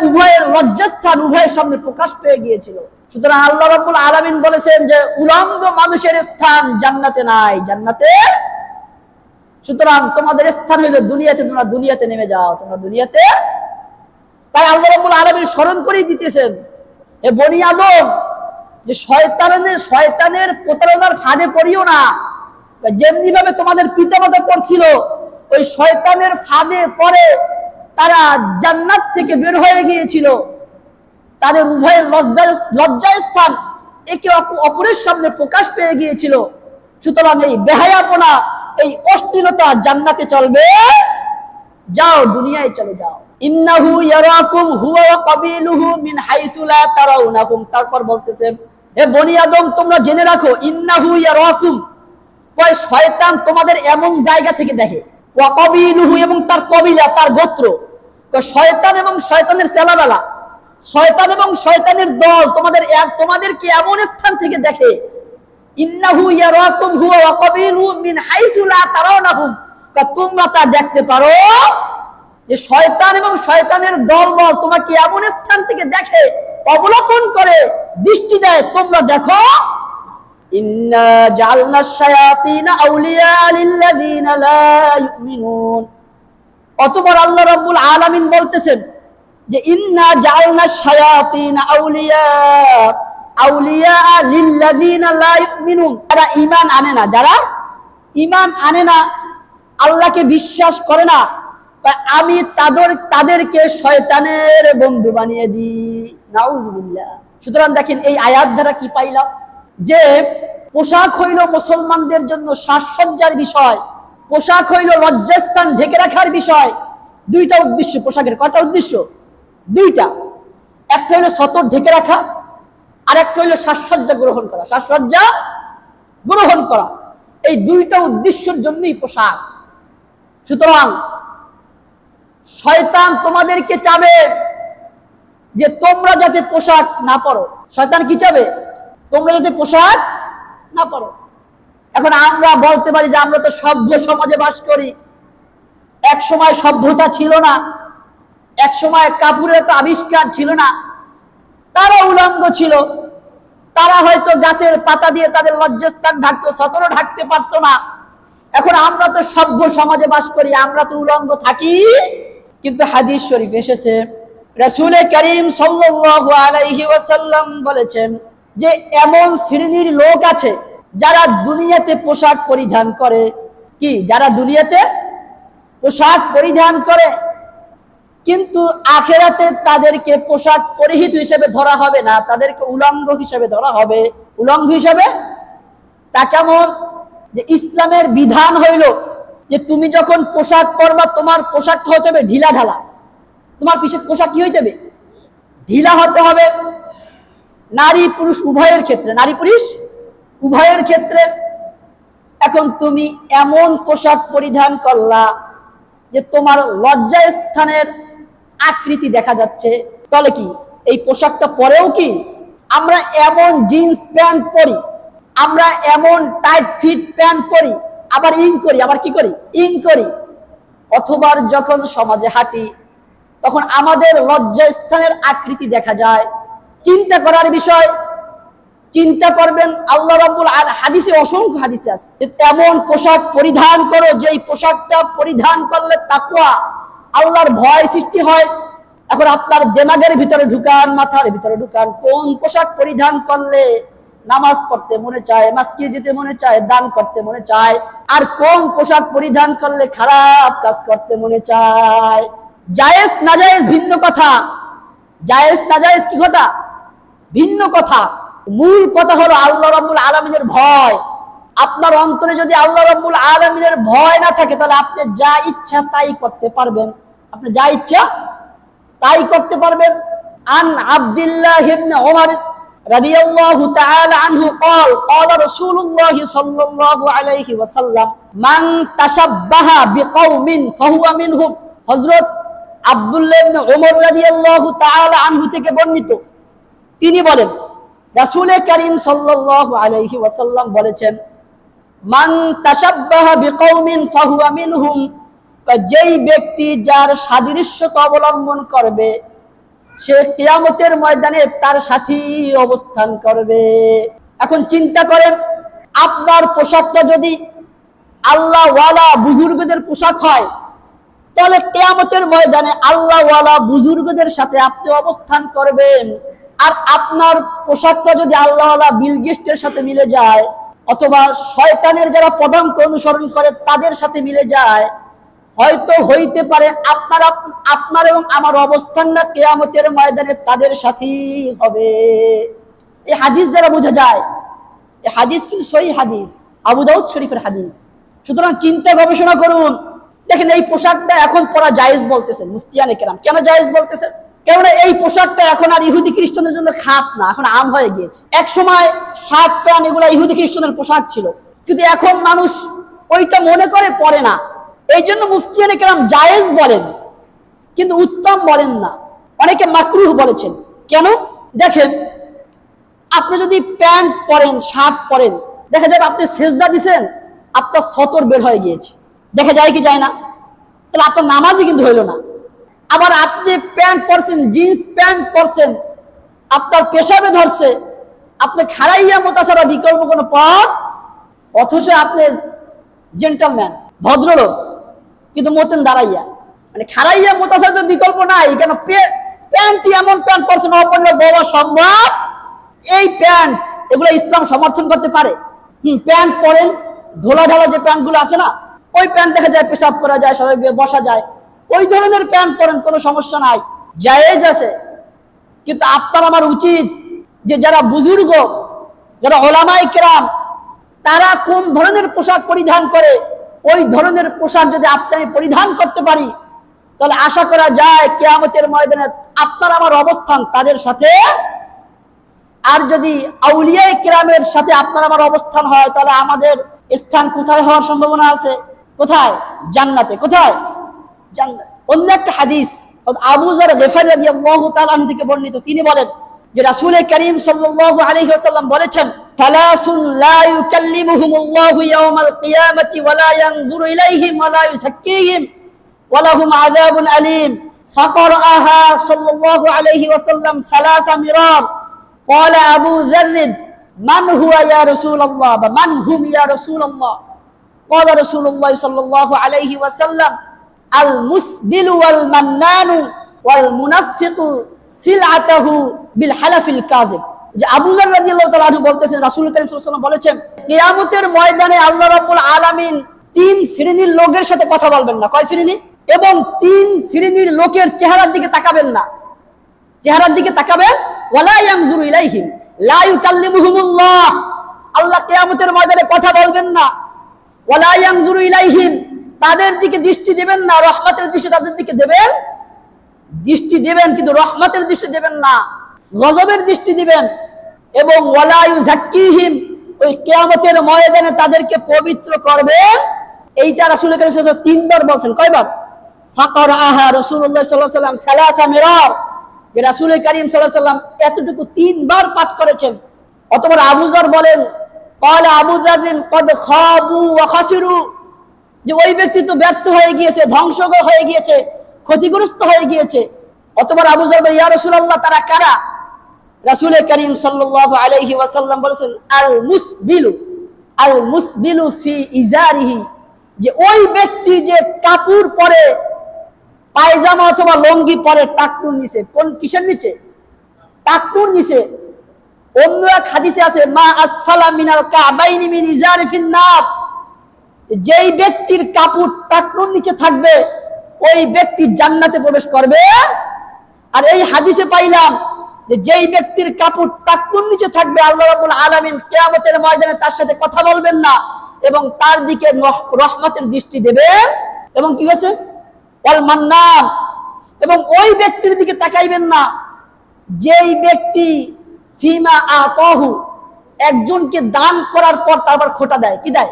উভয়ের লজ্জাস্থান উভয়ের সামনে প্রকাশ পেয়ে গিয়েছিল। সুতরাং আল্লাহ রাব্বুল আলামিন বলেছেন যে উলঙ্গ মানুষের স্থান জান্নাতে নাই, জান্নাতে। সুতরাং তোমাদের স্থান হইল দুনিয়াতে, তোমরা দুনিয়াতে নেমে যাও, তোমরা দুনিয়াতে। তাই আল্লাহ রাব্বুল আলামিন স্মরণ করে দিতেছেন, এ বনি আদম, যে শয়তানের প্রতারণার ফাঁদে পড়িও না। যেমনি ভাবে তোমাদের পিতামাতা পড়ছিল, ওই শয়তানের ফাঁদে পড়ে তারা জান্নাত থেকে বের হয়ে গিয়েছিল। তাদের উভয়ের লজ্জাস্থান একে অপরের সামনে প্রকাশ পেয়ে গিয়েছিল। সুতরাং এই বেহায়াপনা, এই অশ্লীলতা জান্নাতে চলবে, যাও দুনিয়ায় চলে যাও। ইন্নাহু ইয়ারাকুম হুয়া ওয়া কাবিলুহু মিন হাইসু লা তারাউনাকুম, তারপর বলতেছেন, হে বনি আদম, তোমরা জেনে রাখো, ইন্নাহু ইয়ারাকুম, কয় শয়তান তোমাদের এমন জায়গা থেকে দেখে, ওয়া কাবিলুহু, এবং তার কবিলা, তার গোত্র। শয়তান এবং শয়তানের চেলাবেলা, শয়তান এবং শয়তানের দল তোমাদেরকে এমন স্থান থেকে দেখে। ইন্নাহু ইয়ারাকুম হুয়া ওয়া কাবিলুহু মিন হাইসু লা তারাউনাহুম, তোমরা তা দেখতে পারো যে শয়তান এবং শয়তানের দল তোমাকে এমন স্থান থেকে দেখে, অবলোকন করে, দৃষ্টি দেয়, তোমরা দেখো। ইন্না জাআলনাশ শায়াতিনা আউলিয়া লিল্লাযিনা লা ইউমিনুন, অতঃপর আল্লাহ রাব্বুল আলামিন বলতেছেন যে ইন্না জাআলনাশ শায়াতিনা আউলিয়া লিল্লাযিনা লা ইউমিনুন, যারা ঈমান আনে না, আল্লাহকে বিশ্বাস করে না, আমি তাদেরকে শয়তানের বন্ধু বানিয়ে দিই। নাউজুবিল্লাহ। সুতরাং দেখেন এই আয়াত দ্বারা কি পাইলাম, যে পোশাক হইল মুসলমানদের জন্য সাজসজ্জার বিষয়, পোশাক হইল লজ্জাস্থান ঢেকে রাখার বিষয়। দুইটা উদ্দেশ্য পোশাকের। কয়টা উদ্দেশ্য? দুইটা। একটা হইল সতর ঢেকে রাখা, আর একটা হইল সাজসজ্জা গ্রহণ করা। এই দুইটা উদ্দেশ্যের জন্যই পোশাক। সুতরাং শয়তান তোমাদেরকে চাবে যে তোমরা যাতে পোশাক না পরো। শয়তান কি চাবে? তোমরা যাতে পোশাক না পরো। এখন আমরা বলতে পারি যে আমরা তো সভ্য সমাজে বাস করি, এক সময় সভ্যতা ছিল না, এক সময় কাপড়ের তো আবিষ্কার ছিল না, তারা উলঙ্গ ছিল, তারা হয়তো গাছের পাতা দিয়ে তাদের লজ্জাস্থান ঢাকতো, সতরও ঢাকতে পারতো না। এখন আমরা তো সভ্য সমাজে বাস করি, আমরা তো উলঙ্গ থাকি। কিন্তু হাদিস শরীফ এসেছে, রাসূল করিম সাল্লাল্লাহু আলাইহি ওয়াসাল্লাম বলেছেন যে এমন শ্রেণীর লোক আছে যারা দুনিয়াতে পোশাক পরিধান করে, কি যারা দুনিয়াতে পোশাক পরিধান করে, কিন্তু আখিরাতে তাদেরকে পোশাক পরিহিত হিসেবে ধরা হবে না, তাদেরকে উলঙ্গ হিসেবে ধরা হবে। উলঙ্গ হিসেবে তা কেমন? যে ইসলামের বিধান হইল যে তুমি যখন পোশাক পরবা, তোমার পোশাকটা হতে হবে ঢিলা ঢালা। তোমার পোশাক কি হইতে হবে? ঢিলা হতে হবে। নারী পুরুষ উভয়ের ক্ষেত্রে। এখন তুমি এমন পোশাক পরিধান করলা যে তোমার লজ্জা স্থানের আকৃতি দেখা যাচ্ছে, তাহলে কি এই পোশাকটা পরেও কি আমরা এমন জিন্স প্যান্ট পরি আমরা এমন টাইট ফিট প্যান্ট পরি, আবার ইং করি, আবার কি করি, ইং করি। অথবা যখন সমাজে হাঁটি তখন আমাদের লজ্জাস্থানের আকৃতি দেখা যায়। চিন্তা করার বিষয়, চিন্তা করবেন আল্লাহ রাব্বুল আলামিন হাদিসে, অসংখ্য হাদিসে আছে, এমন পোশাক পরিধান করো যেই পোশাকটা পরিধান করলে তাকওয়া, আল্লাহর ভয় সৃষ্টি হয়। এখন আপনার দিমাগের ভিতরে ঢুকান, মাথার ভিতরে ঢুকান, কোন পোশাক পরিধান করলে নামাজ পড়তে মনে চায়, মসজিদে যেতে মনে চায়, দান করতে মনে চায়, আর কোন পোশাক পরিধান করলে খারাপ কাজ করতে মনে চায়। জায়েজ নাজায়েজ ভিন্ন কথা, জায়েজ নাজায়েজ কি কথা, ভিন্ন কথা। মূল কথা হলো আল্লাহ রাব্বুল আলামিনের ভয়। আপনার অন্তরে যদি আল্লাহ রাব্বুল আলামিনের ভয় না থাকে তাহলে আপনি যা ইচ্ছা তাই করতে পারবেন, আপনি যা ইচ্ছা তাই করতে পারবেন। আন আব্দুল্লাহ ইবনে ওমর রাদিয়াল্লাহু তাআলা আনহু قال قال رسول الله صلى الله عليه وسلم من تشبه بقوم فهو منهم। হযরত আব্দুল্লাহ ইবনে ওমর রাদিয়াল্লাহু তাআলা আনহু থেকে বর্ণিত, তিনি বলেন রাসূল কারীম সাল্লাল্লাহু আলাইহি ওয়াসাল্লাম বলেছেন, মান তাশাব্বাহা বিকওমিন ফাহুয়া মিনহুম, যেই ব্যক্তি যার সাদৃশ্যতা অবলম্বন করবে সে কিয়ামতের ময়দানে তার সাথী অবস্থান করবে। এখন চিন্তা করেন, আপনার পোশাকটা যদি আল্লাহ ওয়ালা বুজুর্গদের পোশাক হয় তাহলে কিয়ামতের ময়দানে আল্লাহ ওয়ালা বুজুর্গদের সাথে আপনি অবস্থান করবেন। আর আপনার পোশাকটা যদি আল্লাহ ওয়ালা বিলগিস্টের সাথে মিলে যায় অথবা শয়তানের যারা পদাঙ্ক অনুসরণ করে তাদের সাথে মিলে যায়, হয়তো হইতে পারে আপনার এবং আমার অবস্থানটা কিয়ামতের ময়দানে তাদের সাথেই হবে। এই হাদিস দ্বারা বোঝা যায়, এই হাদিস কিন্তু সহিহ হাদিস, আবু দাউদ শরীফের হাদিস। সুতরাং চিন্তা গবেষণা করুন। দেখেন, এই পোশাকটা এখন পরা জায়েজ বলতেছেন মুফতিয়ানে কেরাম। কেন জায়েজ বলতেছেন? কেননা এই পোশাকটা এখন আর ইহুদি খ্রিস্টানদের জন্য খাস না, এখন আম হয়ে গিয়েছে। এক সময় শার্ট প্যান্ট এগুলো ইহুদি খ্রিস্টানের পোশাক ছিল, কিন্তু এখন মানুষ ওইটা মনে করে পরে না। এই জন্য মুফতিয়ানে কেরাম জায়েজ বলেন কিন্তু উত্তম বলেন না, অনেকে মাকরুহ বলেছেন। কেন? দেখেন, আপনি যদি প্যান্ট পরেন, শার্ট পরেন, দেখা যাবে আপনি সেজদা দিছেন, আপনার সতর বের হয়ে গিয়েছে, দেখা যায় কি যায় না? তাহলে আপনার নামাজই কিন্তু হইল না। আবার আপনি প্যান্ট পরছেন, জিন্স প্যান্ট পরছেন, আপনার পেশাবে ধরছে, আপনি খাড়াইয়া মতো ছাড়া বিকল্প কোনো পথ, অথচ আপনি জেন্টলম্যান, ভদ্রলোক, কিন্তু মতেন দাঁড়াইয়া, মানে খাড়াইয়া মতো ছাড়া তো বিকল্প নাই। কেন? প্যান্টটি এমন প্যান্ট পরছেন অপরলে বড় সম্ভব, এই প্যান্ট এগুলো ইসলাম সমর্থন করতে পারে? প্যান্ট পরেন, ঢোলা ঢালা যে প্যান্টগুলো আছে না, ওই প্যান্ট দেখা যায় পেশাব করা যায়, স্বাভাবিকভাবে বসা যায়, ওই ধরনের প্যান্ট পরেন, কোনো সমস্যা নাই, জায়েজ আছে। কিন্তু আপনার আমার উচিত যে যারা বুজুর্গ, যারা উলামায়ে কেরাম, তারা কোন ধরনের পোশাক পরিধান করে, ওই ধরনের পোশাক যদি আপনি পরিধান করতে পারি তাহলে আশা করা যায় কিয়ামতের ময়দানে আপনার আমার অবস্থান তাদের সাথে। আর যদি আউলিয়ায়ে কেরামের সাথে আপনার আমার অবস্থান হয় তাহলে আমাদের স্থান কোথায় হওয়ার সম্ভাবনা আছে? কোথায়? জান্নাতে। কোথায়? জান্নাত। অন্য একটা হাদিস আবু যর গিফারী রাদিয়াল্লাহু তাআলা আনহু থেকে বর্ণিত, তিনি বলেন যে রাসূল কারীম সাল্লাল্লাহু আলাইহি ওয়াসাল্লাম বলেছেন, সালাসুন লা ইউকাল্লিমুহুমুল্লাহু ইয়াওমাল কিয়ামাতি ওয়া লা ইয়ানজুরু ইলাইহিম ওয়া লা ইউযাক্কিহিম ওয়া লাহুম আযাবুন আলীম। ফাকরাআহা সাল্লাল্লাহু আলাইহি ওয়াসাল্লাম সালাসা মিরার। ক্বালা আবু যর মান হুয়া ইয়া রাসূলুল্লাহ, বা মান হুম ইয়া রাসূলুল্লাহ? ক্বালা রাসূলুল্লাহ সাল্লাল্লাহু আলাইহি ওয়াসাল্লাম আল মুসবিলু ওয়াল মান্নানু ওয়াল মুনাফিকু সিলআতাহু বিল হালাফিল কাযিব। যে আবু যর রাদিয়াল্লাহু তাআলা আনহু বলতেছেন, রাসূল কারীম সাল্লাল্লাহু আলাইহি ওয়াসাল্লাম বলেছেন, কিয়ামতের ময়দানে আল্লাহ রাব্বুল আলামিন তিন শ্রেণীর লোকের সাথে কথা বলবেন না। কয় শ্রেণী? এবং তিন শ্রেণীর লোকের চেহারার দিকে তাকাবেন না। চেহারার দিকে তাকাবেন, ওয়ালা ইয়ানজুরু ইলাইহিম, লা ইউকাল্লিমুহুমুল্লাহ, আল্লাহ কিয়ামতের ময়দানে কথা বলবেন না। ওয়ালা ইয়ানজুরু ইলাইহিম, তাদের দিকে দৃষ্টি দিবেন না, রহমতের দৃষ্টি তাদের দিকে দেবেন, দৃষ্টি দিবেন কিন্তু রহমতের দৃষ্টি দেবেন না, গজবের দৃষ্টি দিবেন। এবং ওয়ালা ইউযাক্কিহিম, ওই কিয়ামতের ময়দানে তাদেরকে পবিত্র করবেন। এইটা রাসূল কারীম সাল্লাল্লাহু আলাইহি ওয়াসাল্লাম তিনবার বলেন। কয়বার? ফাকরাআহা রাসূলুল্লাহ সাল্লাল্লাহু আলাইহি ওয়াসাল্লাম সালাসা মিরার। যে রাসূল কারীম সাল্লাল্লাহু আলাইহি ওয়াসাল্লাম এতটুকু তিনবার পাঠ করেছেন। অতঃপর আবু যর বলেন, ক্বালা আবু যার কদ খাবু ওয়া খাসিরু, যে ওই ব্যক্তি তো ব্যর্থ হয়ে গিয়েছে, ধ্বংস হয়ে গিয়েছে, ক্ষতিগ্রস্ত হয়ে গিয়েছে। অতঃপর আবু যার বলে, ইয়া রাসূলুল্লাহ, তারা কারা? রাসূল করিম সাল্লাল্লাহু আলাইহি ওয়াসাল্লাম বলেছেন, আল মুসবিলু ফি ইজারিহি, যে ওই ব্যক্তি যে কাপড় পরে, পায়জামা অথবা লঙ্গি পরে টাকনুর নিচে। কোন কিসের নিচে? টাকনুর নিচে। অন্য এক হাদিসে আছে, মা আসফালা মিনাল কাবাইনি মিন ইজারি ফিন নার, যেই ব্যক্তির কাপড় টাকনুর নিচে থাকবে ওই ব্যক্তি জান্নাতে প্রবেশ করবে। আর এই হাদিসে পাইলাম যে যেই ব্যক্তির কাপড় টাকনুর নিচে থাকবে, আল্লাহ রাব্বুল আলামিন কিয়ামতের ময়দানে তার সাথে কথা বলবেন না এবং তার দিকে রহমতের দৃষ্টি দেবেন। এবং কি হয়েছে? ওয়াল মান্নান, এবং ওই ব্যক্তির দিকে তাকাইবেন না যেই ব্যক্তি ফিমা আতাহু, একজনকে দান করার পর তারপর খোটা দেয়। কি দেয়?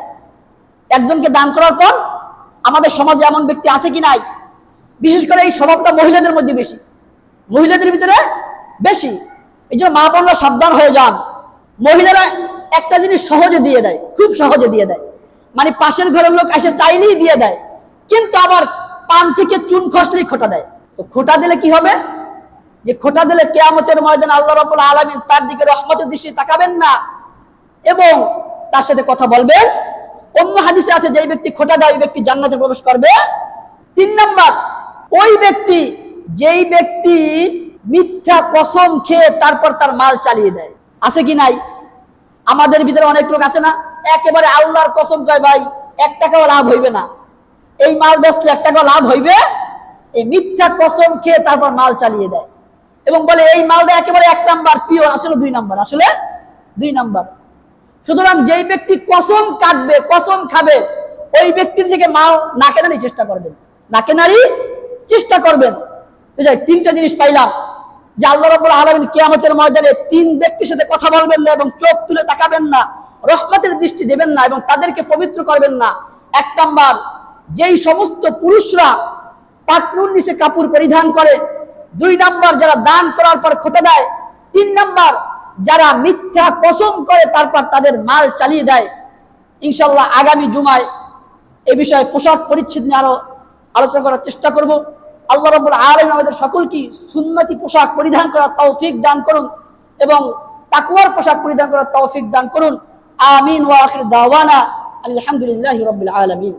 একজনকে দান করার পর। আমাদের সমাজে এমন ব্যক্তি আছে কি নাই? বিশেষ করে এই স্বভাবটা মহিলাদের মধ্যে বেশি, মহিলাদের ভিতরে বেশি। এই জন্য মা বোনরা সাবধান হয়ে যান। মহিলারা একটা জিনিস সহজে দিয়ে দেয়, খুব সহজে দিয়ে দেয়, মানে পাশের ঘরের লোক এসে চাইলেই দিয়ে দেয়, কিন্তু আবার পান থেকে চুন খসলেই খোটা দেয়। তো খোটা দিলে কি হবে? যে খোটা দিলে কিয়ামতের ময়দানে আল্লাহ রাব্বুল আলামিন তার দিকে রহমতের দৃষ্টি তাকাবেন না এবং তার সাথে কথা বলবেন। অন্য হাদিসে আছে, যেই ব্যক্তি খোটা দেয় ওই ব্যক্তি জান্নাতে প্রবেশ করবে। 3 নাম্বার, ওই ব্যক্তি যেই ব্যক্তি মিথ্যা কসম খেয়ে তারপর তার মাল চালিয়ে দেয়। আছে কি নাই? আমাদের ভিতরে অনেক লোক আছে না, একেবারে আল্লাহর কসম কয়, ভাই 1 টাকাও লাভ হইবে না, এই মাল বেচলে 1 টাকাও লাভ হইবে, এই মিথ্যা কসম খেয়ে তারপর মাল চালিয়ে দেয় এবং বলে এই মালটা একেবারে 1 নাম্বার পিওর, আসলে 2 নাম্বার, আসলে 2 নাম্বার। সুতরাং যেই ব্যক্তি কসম কাটবে, কসম খাবে, ওই ব্যক্তির থেকে মাল না কেনারই চেষ্টা করবেন, না কেনারই চেষ্টা করবেন। বুঝাই 3টা জিনিস পাইলাম, যে আল্লাহ রাব্বুল আলামিন কিয়ামতের ময়দানে 3 ব্যক্তির সাথে কথা বলবেন না এবং চোখ তুলে তাকাবেন না, রহমতের দৃষ্টি দেবেন না এবং তাদেরকে পবিত্র করবেন না। 1 নাম্বার, যেই সমস্ত পুরুষরা টাকনুর নিচে কাপড় পরিধান করে। 2 নাম্বার, যারা দান করার পর খোটা দেয়। 3 নাম্বার, যারা মিথ্যা কসম করে তারপর তাদের মাল চালিয়ে দেয়। ইনশাআল্লাহ আগামী জুমায় এই বিষয়ে পোশাক পরিচ্ছদ নিয়ে আরো আলোচনা করার চেষ্টা করব। আল্লাহ রাব্বুল আলামিন আমাদের সকলকে সুন্নতি পোশাক পরিধান করার তৌফিক দান করুন এবং তাকওয়ার পোশাক পরিধান করার তৌফিক দান করুন। আমিন ওয়া আখির দাওয়ানা আলহামদুলিল্লাহি রাব্বিল আলামিন।